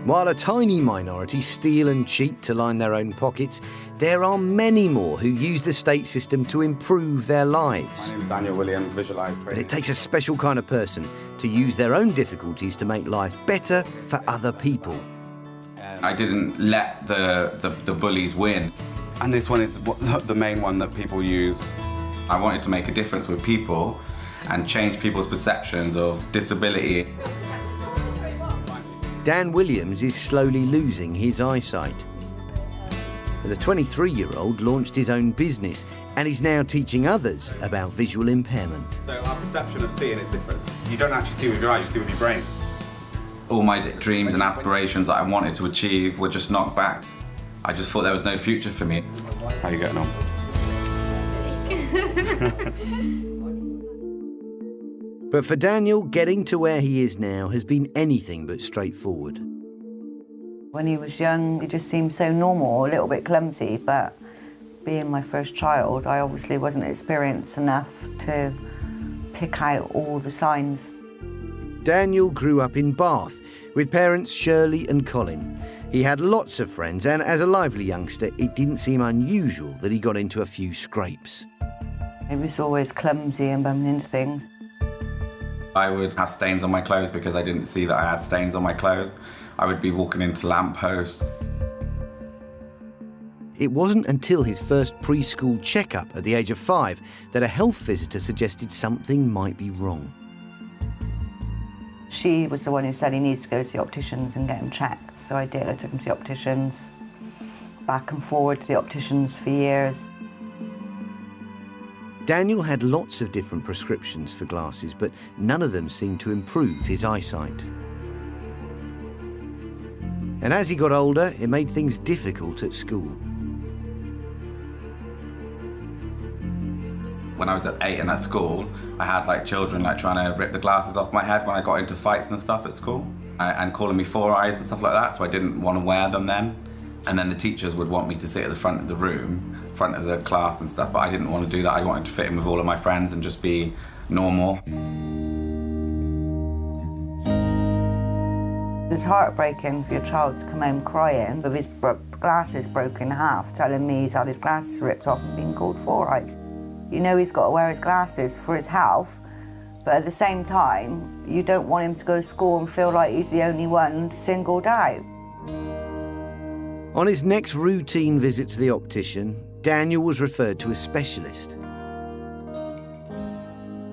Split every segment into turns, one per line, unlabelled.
While a tiny minority steal and cheat to line their own pockets, there are many more who use the state system to improve their lives.
My name's Daniel Williams, Visualised Training.
But it takes a special kind of person to use their own difficulties to make life better for other people.
I didn't let the bullies win. And this one is the main one that people use. I wanted to make a difference with people and change people's perceptions of disability.
Dan Williams is slowly losing his eyesight. The 23-year-old launched his own business and is now teaching others about visual impairment.
So our perception of seeing is different. You don't actually see with your eyes, you see with your brain. All my dreams and aspirations that I wanted to achieve were just knocked back. I just thought there was no future for me. How are you getting on?
But for Daniel, getting to where he is now has been anything but straightforward.
When he was young, he just seemed so normal, a little bit clumsy, but being my first child, I obviously wasn't experienced enough to pick out all the signs.
Daniel grew up in Bath with parents Shirley and Colin. He had lots of friends, and as a lively youngster, it didn't seem unusual that he got into a few scrapes.
He was always clumsy and bumping into things.
I would have stains on my clothes because I didn't see that I had stains on my clothes. I would be walking into lampposts.
It wasn't until his first preschool checkup at the age of 5 that a health visitor suggested something might be wrong.
She was the one who said he needs to go to the opticians and get him checked. So I did. I took him to the opticians, back and forward to the opticians for years.
Daniel had lots of different prescriptions for glasses, but none of them seemed to improve his eyesight. And as he got older, it made things difficult at school.
When I was at 8 and at school, I had children trying to rip the glasses off my head when I got into fights and stuff at school, and calling me four eyes and stuff like that, so I didn't want to wear them then. And then the teachers would want me to sit at the front of the room, front of the class and stuff, but I didn't want to do that. I wanted to fit in with all of my friends and just be normal.
It was heartbreaking for your child to come home crying with his glasses broken in half, telling me he's had his glasses ripped off and being called four eyes. You know he's got to wear his glasses for his health, but at the same time, you don't want him to go to school and feel like he's the only one singled out.
On his next routine visit to the optician, Daniel was referred to a specialist.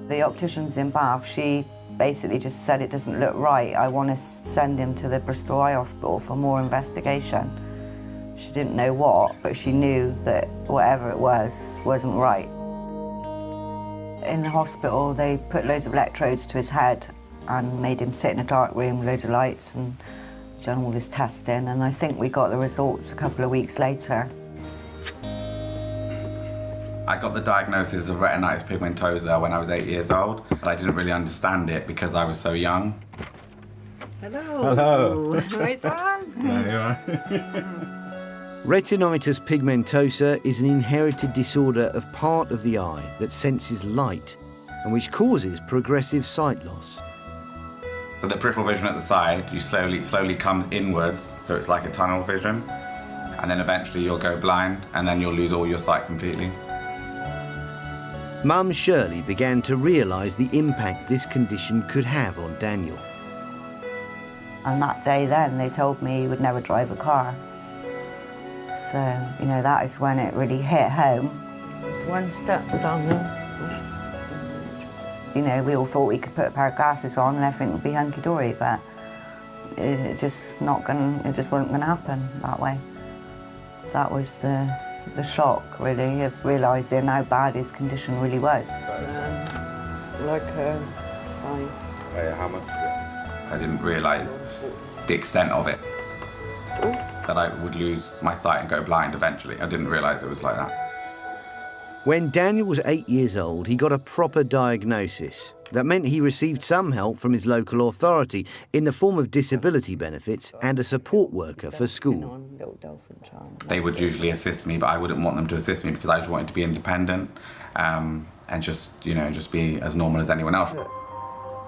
The optician's in Bath, she basically just said it doesn't look right. I want to send him to the Bristol Eye Hospital for more investigation. She didn't know what, but she knew that whatever it was, wasn't right. In the hospital, they put loads of electrodes to his head and made him sit in a dark room with loads of lights and done all this testing, and I think we got the results a couple of weeks later.
I got the diagnosis of retinitis pigmentosa when I was 8 years old, but I didn't really understand it because I was so young.
Hello.
Hello.
Right on.
There you are.
Retinitis pigmentosa is an inherited disorder of part of the eye that senses light and which causes progressive sight loss.
So the peripheral vision at the side, you slowly comes inwards, so it's like a tunnel vision, and then eventually you'll go blind, and then you'll lose all your sight completely.
Mum Shirley began to realise the impact this condition could have on Daniel.
And that day then, they told me he would never drive a car. So, that is when it really hit home. One step down there. We all thought we could put a pair of glasses on and everything would be hunky-dory, but it just wasn't going to happen that way. That was the shock, really, of realising how bad his condition really was.
Fine.
How much? I didn't realise the extent of it, that I would lose my sight and go blind eventually. I didn't realise it was like that.
When Daniel was 8 years old, he got a proper diagnosis. That meant he received some help from his local authority in the form of disability benefits and a support worker for school.
They would usually assist me, but I wouldn't want them to assist me because I just wanted to be independent and just be as normal as anyone else.
Your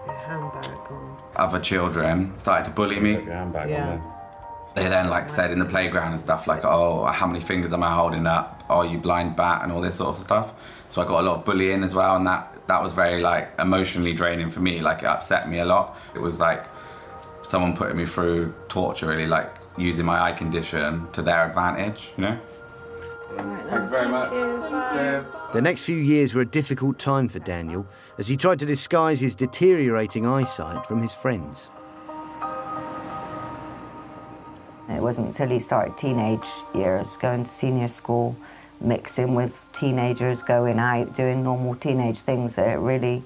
handbag on.
Other children started to bully me.
Yeah.
They then like said in the playground and stuff like, oh, how many fingers am I holding up? Oh, you blind bat, and all this sort of stuff. So I got a lot of bullying as well, and that was very like emotionally draining for me. Like, it upset me a lot. It was like someone putting me through torture, really, like using my eye condition to their advantage, you know? Thank you very much. Cheers.
The next few years were a difficult time for Daniel as he tried to disguise his deteriorating eyesight from his friends.
It wasn't until he started teenage years, going to senior school, mixing with teenagers, going out, doing normal teenage things, that it really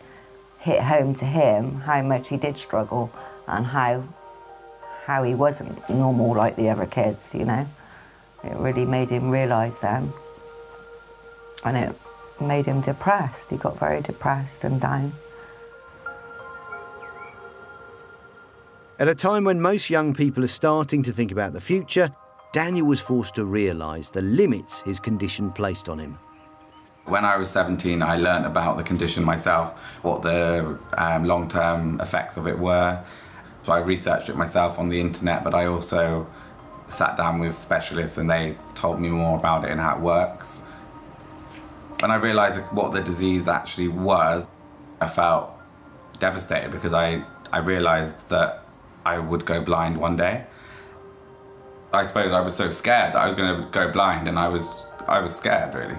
hit home to him how much he did struggle and how he wasn't normal like the other kids, you know. It really made him realise then. And it made him depressed. He got very depressed and down.
At a time when most young people are starting to think about the future, Daniel was forced to realise the limits his condition placed on him.
When I was 17, I learnt about the condition myself, what the long-term effects of it were. So I researched it myself on the internet, but I also sat down with specialists and they told me more about it and how it works. When I realised what the disease actually was, I felt devastated because I realised that I would go blind one day. I suppose I was so scared that I was going to go blind, and I was scared, really.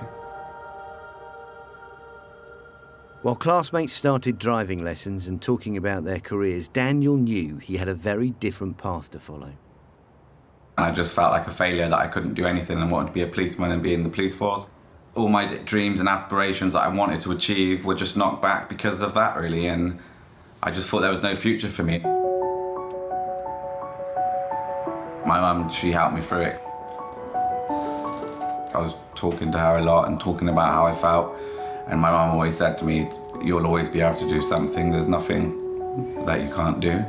While classmates started driving lessons and talking about their careers, Daniel knew he had a very different path to follow.
I just felt like a failure, that I couldn't do anything and wanted to be a policeman and be in the police force. All my dreams and aspirations that I wanted to achieve were just knocked back because of that, really, and I just thought there was no future for me. My mum, she helped me through it. I was talking to her a lot and talking about how I felt, and my mum always said to me, you'll always be able to do something, there's nothing that you can't do.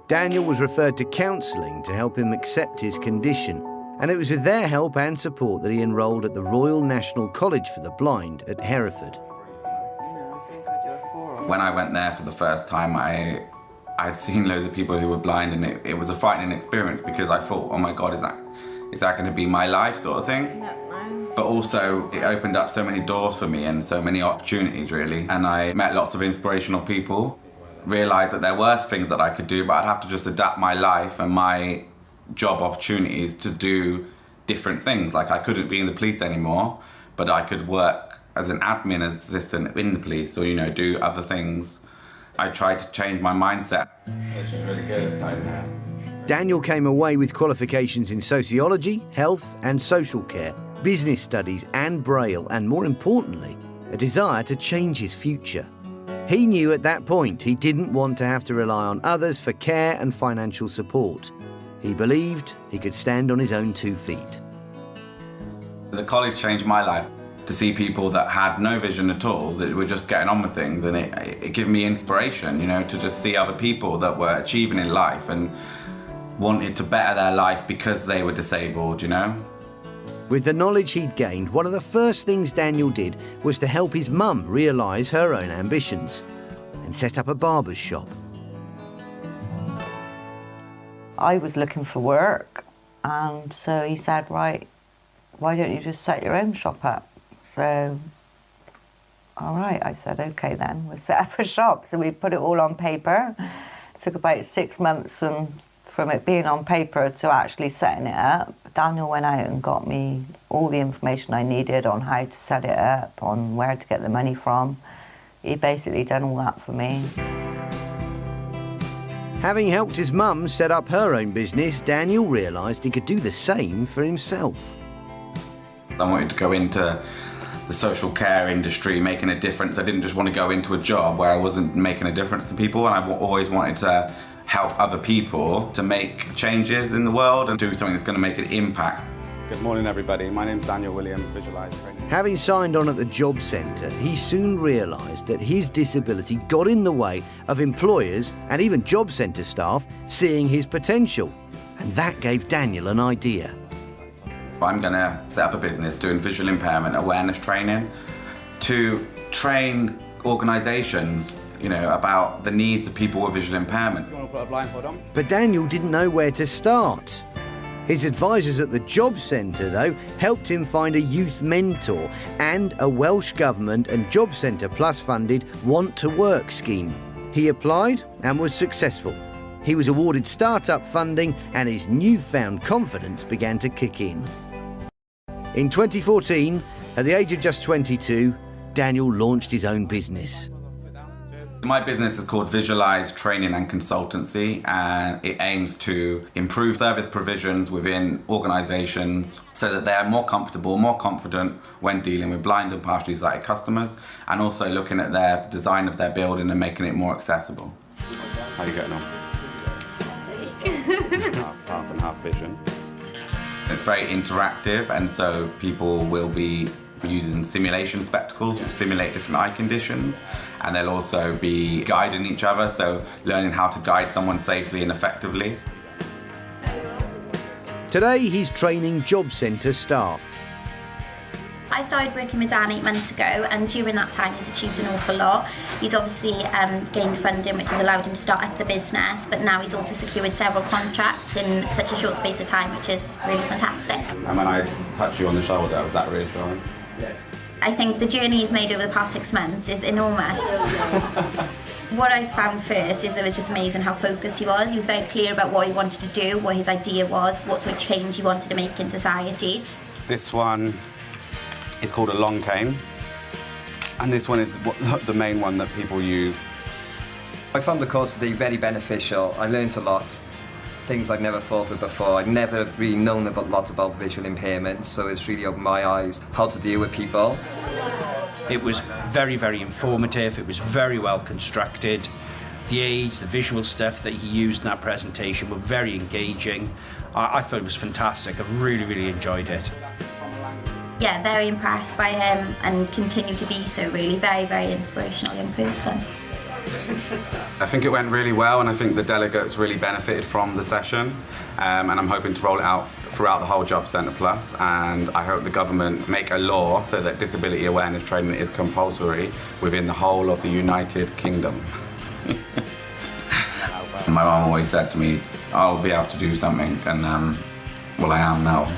Daniel was referred to counselling to help him accept his condition, and it was with their help and support that he enrolled at the Royal National College for the Blind at Hereford.
When I went there for the first time, I'd seen loads of people who were blind, and it was a frightening experience because I thought, oh my God, is that going to be my life, sort of thing? But also, it opened up so many doors for me and so many opportunities, really. And I met lots of inspirational people, realised that there were things that I could do, but I'd have to just adapt my life and my job opportunities to do different things. Like, I couldn't be in the police anymore, but I could work as an admin assistant in the police, or, you know, do other things. I tried to change my mindset. Which is really good.
Daniel came away with qualifications in sociology, health and social care, business studies and Braille, and more importantly, a desire to change his future. He knew at that point he didn't want to have to rely on others for care and financial support. He believed he could stand on his own 2 feet.
The college changed my life. To see people that had no vision at all, that were just getting on with things, and it gave me inspiration, you know, to just see other people that were achieving in life and wanted to better their life because they were disabled, you know.
With the knowledge he'd gained, one of the first things Daniel did was to help his mum realise her own ambitions and set up a barber's shop.
I was looking for work, and so he said, right, why don't you just set your own shop up? So, all right, I said, okay then, we'll set up a shop. So we put it all on paper. It took about 6 months from it being on paper to actually setting it up. Daniel went out and got me all the information I needed on how to set it up, on where to get the money from. He basically done all that for me.
Having helped his mum set up her own business, Daniel realised he could do the same for himself.
I wanted to go into the social care industry, making a difference. I didn't just want to go into a job where I wasn't making a difference to people, and I've always wanted to help other people to make changes in the world and do something that's going to make an impact.
Good morning, everybody. My name's Daniel Williams, Visualise Training.
Having signed on at the job centre, he soon realised that his disability got in the way of employers and even job centre staff seeing his potential. And that gave Daniel an idea.
I'm going to set up a business doing visual impairment awareness training to train organisations you know, about the needs of people with visual impairment.
You want to put a blindfold on?
But Daniel didn't know where to start. His advisors at the Job Centre, though, helped him find a youth mentor and a Welsh Government and Job Centre Plus funded Want to Work scheme. He applied and was successful. He was awarded start-up funding and his newfound confidence began to kick in. In 2014, at the age of just 22, Daniel launched his own business.
My business is called Visualize Training and Consultancy, and it aims to improve service provisions within organisations so that they're more comfortable, more confident when dealing with blind and partially sighted customers, and also looking at their design of their building and making it more accessible.
How are you getting on? half and half vision.
It's very interactive, and so people will be using simulation spectacles which simulate different eye conditions, and they'll also be guiding each other, so learning how to guide someone safely and effectively.
Today he's training Job Centre staff.
I started working with Dan 8 months ago, and during that time he's achieved an awful lot. He's obviously gained funding which has allowed him to start up the business, but now he's also secured several contracts in such a short space of time, which is really fantastic.
And when I touched you on the shoulder, was that reassuring?
I think the journey he's made over the past 6 months is enormous. What I found first is it was just amazing how focused he was. He was very clear about what he wanted to do, what his idea was, what sort of change he wanted to make in society.
This one is called a long cane, and this one is the main one that people use.
I found the course today very beneficial. I learnt a lot, things I'd never thought of before. I'd never really known lots about visual impairments, so it's really opened my eyes how to deal with people.
It was very, very informative. It was very well constructed. The aids, the visual stuff that he used in that presentation were very engaging. I thought it was fantastic. I really, really enjoyed it.
Yeah, very impressed by him and continue to be so, really. Very, very inspirational young person.
I think it went really well, and I think the delegates really benefited from the session, and I'm hoping to roll it out throughout the whole Job Centre Plus, and I hope the government make a law so that disability awareness training is compulsory within the whole of the United Kingdom. My mum always said to me, I'll be able to do something, and well, I am now.